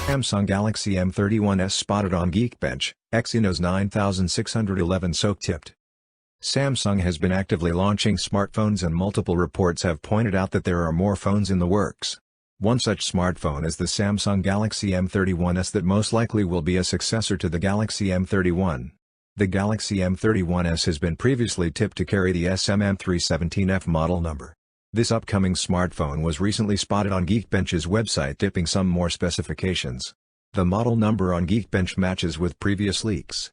Samsung Galaxy M31s spotted on Geekbench, Exynos 9611 SoC tipped. Samsung has been actively launching smartphones and multiple reports have pointed out that there are more phones in the works. One such smartphone is the Samsung Galaxy M31s that most likely will be a successor to the Galaxy M31. The Galaxy M31s has been previously tipped to carry the SM-M317F model number. This upcoming smartphone was recently spotted on Geekbench's website tipping some more specifications. The model number on Geekbench matches with previous leaks.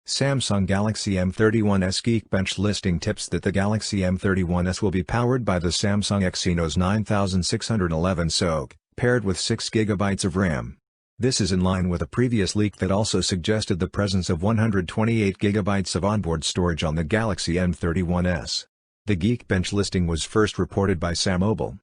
Samsung Galaxy M31s Geekbench listing tips that the Galaxy M31s will be powered by the Samsung Exynos 9611 SoC, paired with 6GB of RAM. This is in line with a previous leak that also suggested the presence of 128GB of onboard storage on the Galaxy M31s. The Geekbench listing was first reported by SamMobile.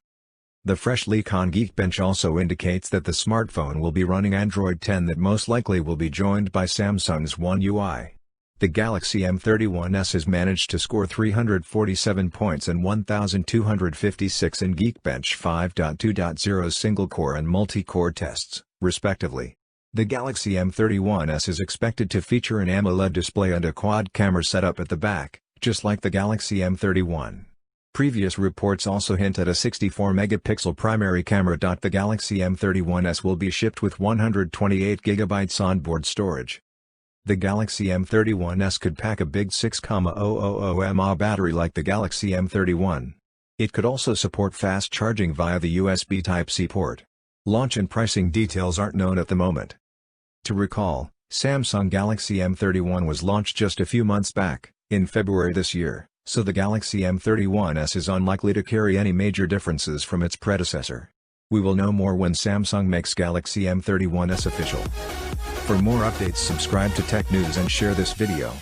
The fresh leak on Geekbench also indicates that the smartphone will be running Android 10 that most likely will be joined by Samsung's One UI. The Galaxy M31s has managed to score 347 points and 1,256 in Geekbench 5.2.0 single-core and multi-core tests, respectively. The Galaxy M31s is expected to feature an AMOLED display and a quad-camera setup at the back, just like the Galaxy M31. Previous reports also hint at a 64-megapixel primary camera. The Galaxy M31s will be shipped with 128GB onboard storage. The Galaxy M31s could pack a big 6,000 mAh battery like the Galaxy M31. It could also support fast charging via the USB Type-C port. Launch and pricing details aren't known at the moment. To recall, Samsung Galaxy M31 was launched just a few months back, in February this year, so the Galaxy M31s is unlikely to carry any major differences from its predecessor. We will know more when Samsung makes Galaxy M31s official. For more updates, subscribe to Tech News and share this video.